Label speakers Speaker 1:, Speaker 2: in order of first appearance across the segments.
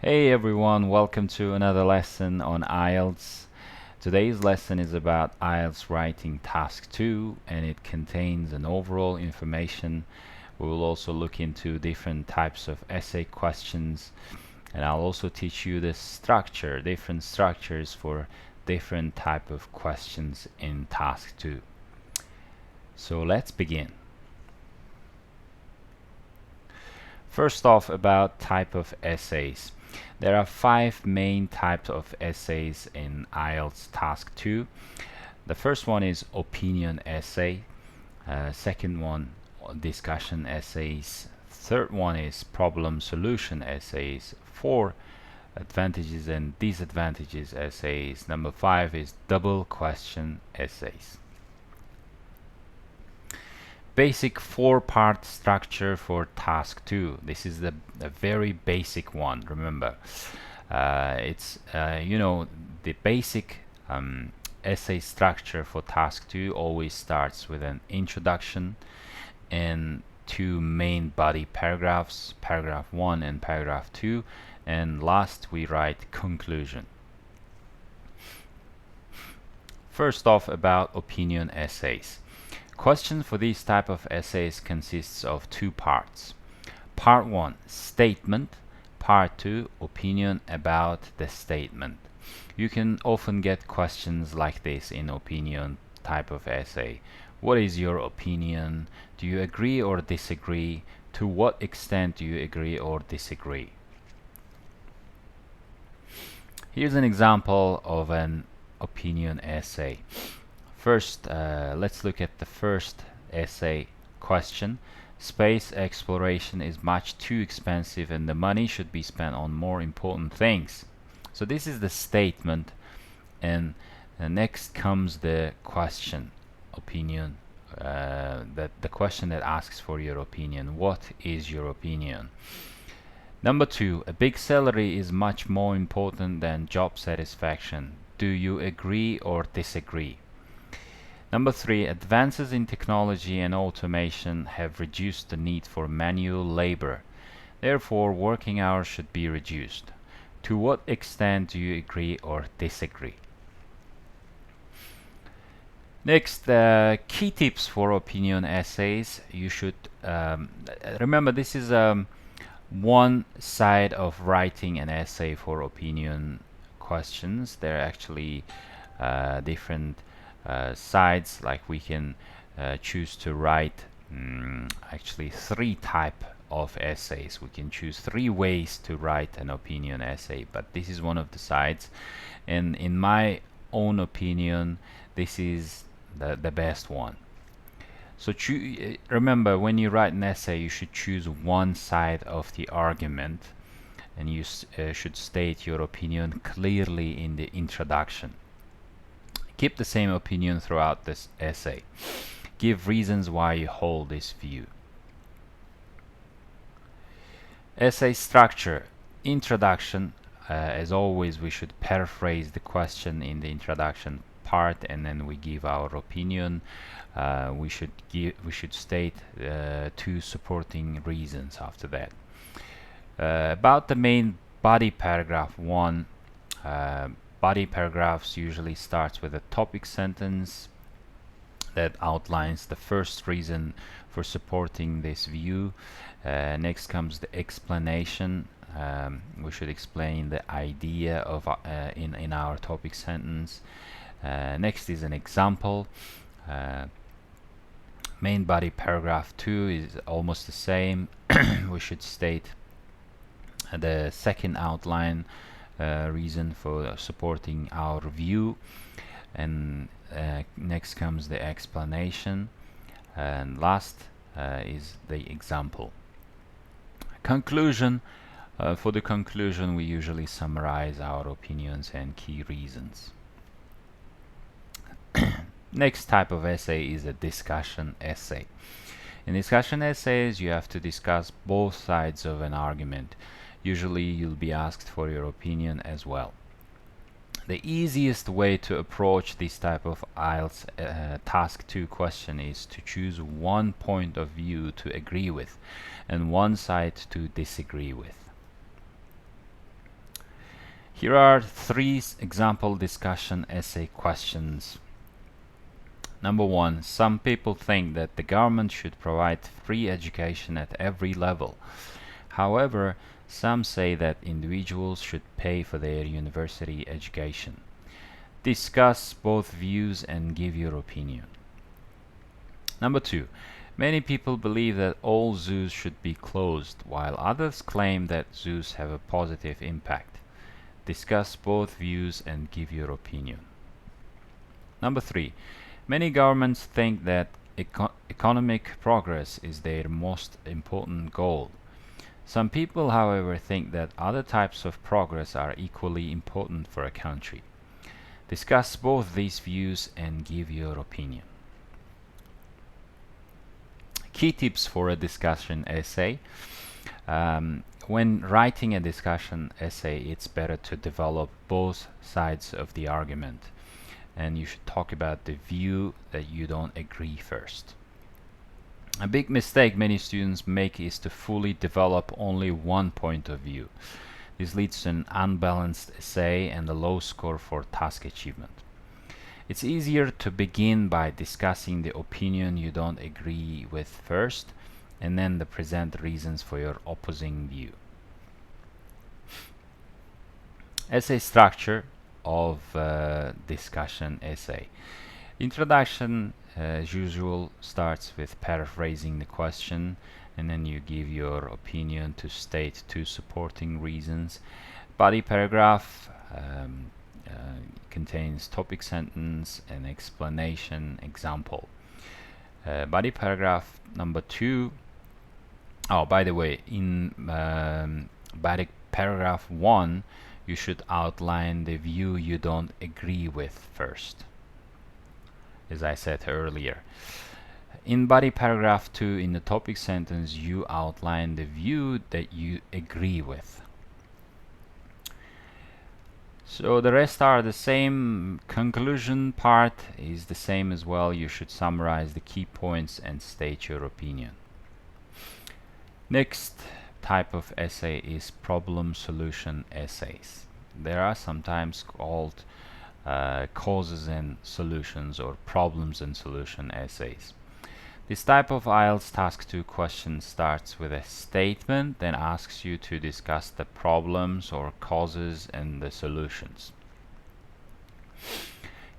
Speaker 1: Hey everyone, welcome to another lesson on IELTS. Today's lesson is about IELTS Writing Task 2 and it contains an overall information. We will also look into different types of essay questions and I'll also teach you the structure, different structures for different type of questions in Task 2. So let's begin. First off, about type of essays. There are 5 main types of essays in IELTS Task 2. The first one is opinion essay. Second one, discussion essays. Third one is problem solution essays. 4, advantages and disadvantages essays. Number 5 is double question essays. Basic 4-part structure for task 2. This is a very basic one. Remember, it's the basic essay structure for task 2 always starts with an introduction and 2 main body paragraphs, paragraph 1 and paragraph 2, and last we write conclusion. First off, about opinion essays. Question for these type of essays consists of 2 parts. Part 1, statement. Part 2, opinion about the statement. You can often get questions like this in opinion type of essay. What is your opinion? Do you agree or disagree? To what extent do you agree or disagree? Here's an example of an opinion essay. First, let's look at the first essay question. Space exploration is much too expensive and the money should be spent on more important things. So this is the statement, and next comes the question, opinion. The question that asks for your opinion. What is your opinion? Number 2, a big salary is much more important than job satisfaction. Do you agree or disagree? Number 3, advances in technology and automation have reduced the need for manual labor. Therefore, working hours should be reduced. To what extent do you agree or disagree? Next, key tips for opinion essays. You should remember this is one side of writing an essay for opinion questions. There are actually different sides, like we can choose to write actually 3 type of essays. We can choose 3 ways to write an opinion essay, but this is one of the sides, and in my own opinion this is the best one. So remember, when you write an essay you should choose one side of the argument, and you should state your opinion clearly in the introduction. Keep the same opinion throughout this essay. Give reasons why you hold this view. Essay structure. Introduction. As always, we should paraphrase the question in the introduction part, and then we give our opinion. We should state 2 supporting reasons after that. About the main body paragraph 1. Body paragraphs usually starts with a topic sentence that outlines the first reason for supporting this view. Next comes the explanation. We should explain the idea of in our topic sentence. Next is an example. Main body paragraph 2 is almost the same. We should state the second outline reason for supporting our view, and next comes the explanation, and last is the example. Conclusion. For the conclusion we usually summarize our opinions and key reasons. Next type of essay is a discussion essay. In discussion essays you have to discuss both sides of an argument. Usually you'll be asked for your opinion as well. The easiest way to approach this type of IELTS task 2 question is to choose one point of view to agree with and one side to disagree with. Here are three example discussion essay questions. Number one, some people think that the government should provide free education at every level. However, some say that individuals should pay for their university education. Discuss both views and give your opinion. Number two, many people believe that all zoos should be closed, while others claim that zoos have a positive impact. Discuss both views and give your opinion. Number three, many governments think that economic progress is their most important goal. Some people, however, think that other types of progress are equally important for a country. Discuss both these views and give your opinion. Key tips for a discussion essay. When writing a discussion essay, it's better to develop both sides of the argument, and you should talk about the view that you don't agree first. A big mistake many students make is to fully develop only one point of view. This leads to an unbalanced essay and a low score for task achievement. It's easier to begin by discussing the opinion you don't agree with first, and then present reasons for your opposing view. Essay structure of discussion essay. Introduction, as usual, starts with paraphrasing the question, and then you give your opinion to state two supporting reasons. Body paragraph contains topic sentence, an explanation, example. Body paragraph number two. Oh, by the way, in body paragraph 1, you should outline the view you don't agree with first, as I said earlier. In body paragraph 2, in the topic sentence, you outline the view that you agree with. So the rest are the same. Conclusion part is the same as well. You should summarize the key points and state your opinion. Next type of essay is problem solution essays. They are sometimes called causes and solutions, or problems and solution essays. This type of IELTS Task 2 question starts with a statement, then asks you to discuss the problems or causes and the solutions.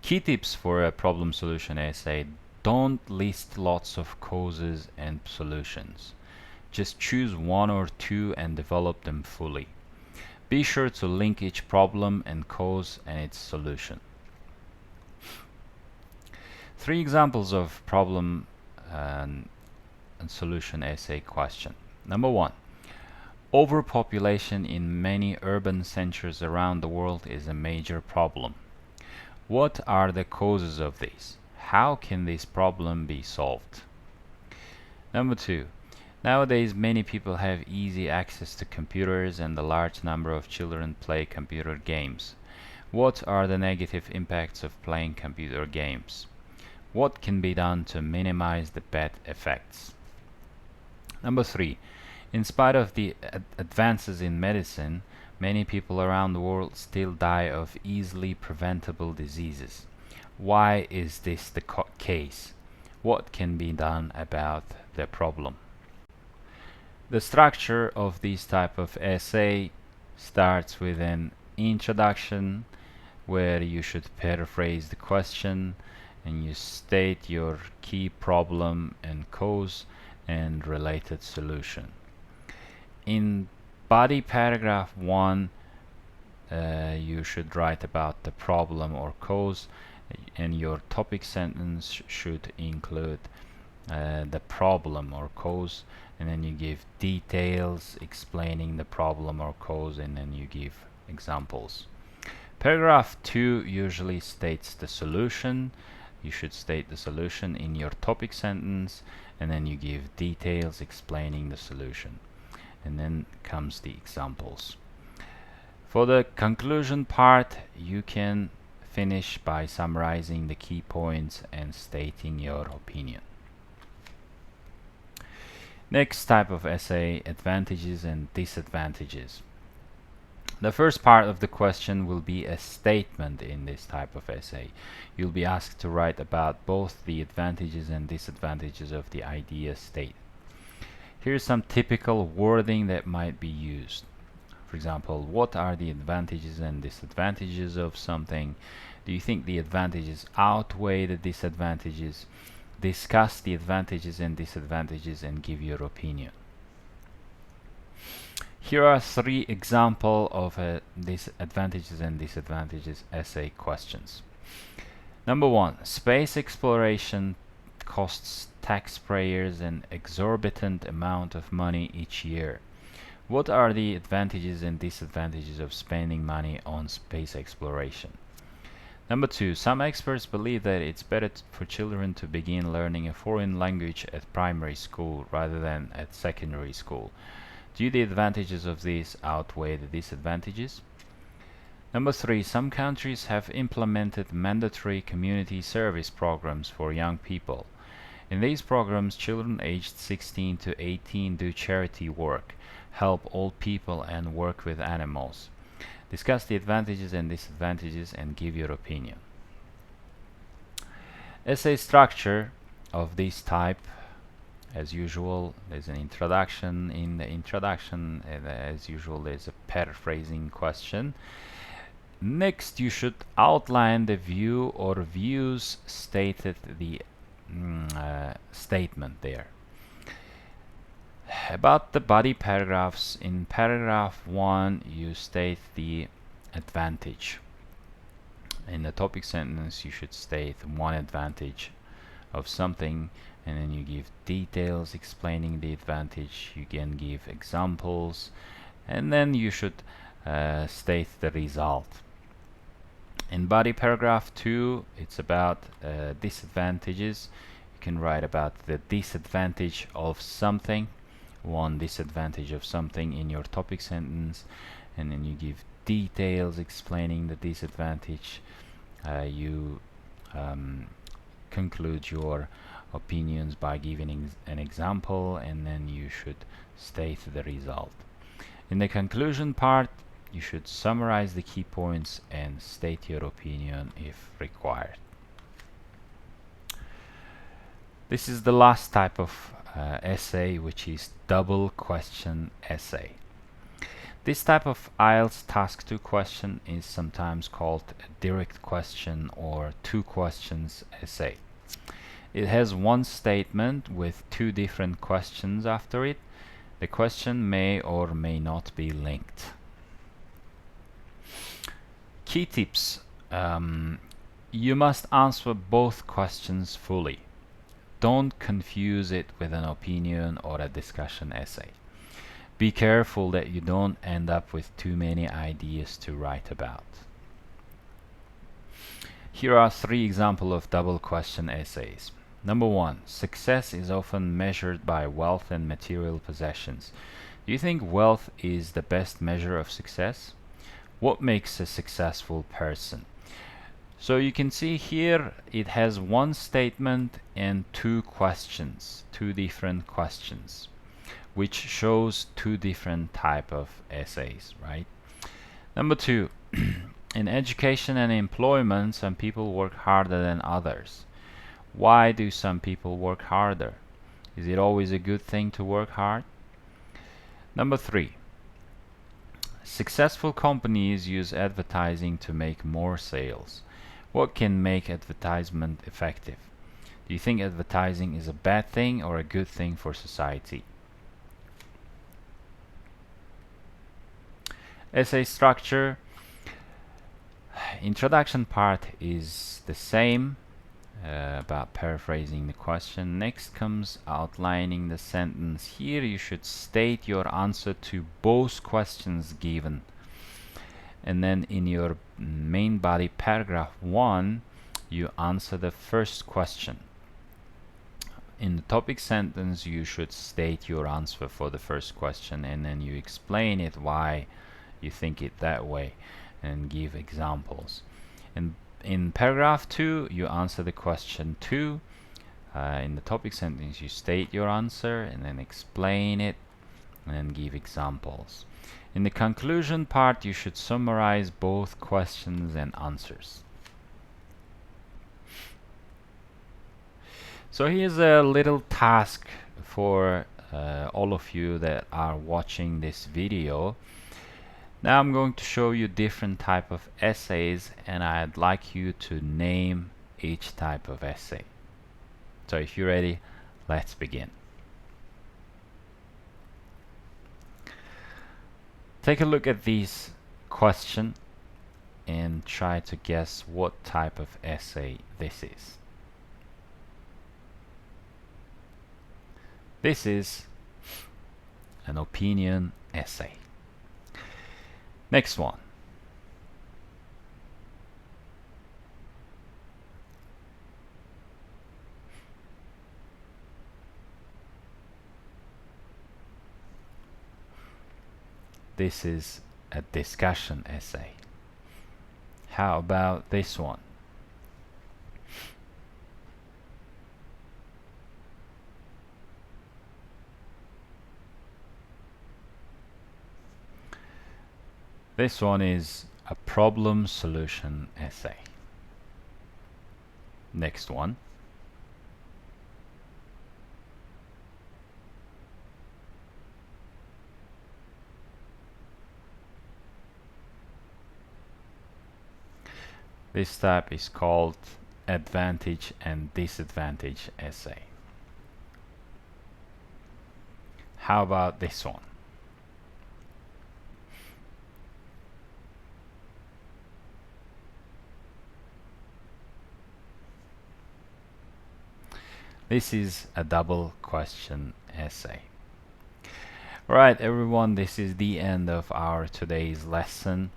Speaker 1: Key tips for a problem solution essay: don't list lots of causes and solutions. Just choose one or two and develop them fully. Be sure to link each problem and cause and its solution. 3 examples of problem and solution essay question. Number 1. Overpopulation in many urban centers around the world is a major problem. What are the causes of this? How can this problem be solved? Number 2. Nowadays, many people have easy access to computers and a large number of children play computer games. What are the negative impacts of playing computer games? What can be done to minimize the bad effects? Number 3. In spite of the advances in medicine, many people around the world still die of easily preventable diseases. Why is this the case? What can be done about the problem? The structure of this type of essay starts with an introduction, where you should paraphrase the question and you state your key problem and cause and related solution. In body paragraph 1, you should write about the problem or cause, and your topic sentence should include the problem or cause, and then you give details explaining the problem or cause, and then you give examples. Paragraph 2 usually states the solution. You should state the solution in your topic sentence, and then you give details explaining the solution, and then comes the examples. For the conclusion part, you can finish by summarizing the key points and stating your opinion. Next type of essay: advantages and disadvantages. The first part of the question will be a statement in this type of essay. You'll be asked to write about both the advantages and disadvantages of the idea stated. Here's some typical wording that might be used. For example, what are the advantages and disadvantages of something? Do you think the advantages outweigh the disadvantages? Discuss the advantages and disadvantages and give your opinion. Here are 3 examples of advantages and disadvantages essay questions. Number 1, space exploration costs taxpayers an exorbitant amount of money each year. What are the advantages and disadvantages of spending money on space exploration? Number 2, some experts believe that it's better for children to begin learning a foreign language at primary school rather than at secondary school. Do the advantages of this outweigh the disadvantages? Number 3, some countries have implemented mandatory community service programs for young people. In these programs, children aged 16 to 18 do charity work, help old people, and work with animals. Discuss the advantages and disadvantages and give your opinion. Essay structure of this type. As usual, there's an introduction. In the introduction, as usual, there's a paraphrasing question. Next, you should outline the view or views stated the statement there. About the body paragraphs, in paragraph 1, you state the advantage. In the topic sentence, you should state one advantage of something, and then you give details explaining the advantage. You can give examples, and then you should state the result. In body paragraph 2, it's about disadvantages. You can write about the disadvantage of something, one disadvantage of something in your topic sentence, and then you give details explaining the disadvantage. You conclude your opinions by giving an example, and then you should state the result. In the conclusion part, you should summarize the key points and state your opinion if required. This is the last type of essay, which is double question essay. This type of IELTS Task 2 question is sometimes called a direct question or 2 questions essay. It has one statement with 2 different questions after it. The question may or may not be linked. Key tips. You must answer both questions fully. Don't confuse it with an opinion or a discussion essay. Be careful that you don't end up with too many ideas to write about. Here are 3 examples of double question essays. Number 1, success is often measured by wealth and material possessions. Do you think wealth is the best measure of success? What makes a successful person? So you can see here it has one statement and 2 questions, 2 different questions, which shows 2 different type of essays, right? Number 2, in education and employment, some people work harder than others. Why do some people work harder? Is it always a good thing to work hard? Number 3, successful companies use advertising to make more sales. What can make advertisement effective? Do you think advertising is a bad thing or a good thing for society? Essay structure. Introduction part is the same, about paraphrasing the question. Next comes outlining the sentence. Here you should state your answer to both questions given. And then in your main body paragraph 1, you answer the first question. In the topic sentence, you should state your answer for the first question, and then you explain it why you think it that way and give examples. And in paragraph 2, you answer the question 2. In the topic sentence, you state your answer and then explain it and then give examples. In the conclusion part, you should summarize both questions and answers. So here's a little task for all of you that are watching this video. Now I'm going to show you different type of essays, and I'd like you to name each type of essay. So if you're ready, let's begin. Take a look at these questions and try to guess what type of essay this is. This is an opinion essay. Next one. This is a discussion essay. How about this one? This one is a problem solution essay. Next one. This type is called advantage and disadvantage essay. How about this one? This is a double question essay. Right, everyone, this is the end of our today's lesson.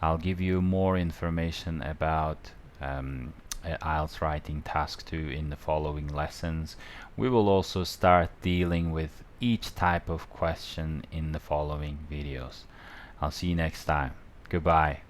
Speaker 1: I'll give you more information about IELTS Writing Task 2 in the following lessons. We will also start dealing with each type of question in the following videos. I'll see you next time. Goodbye.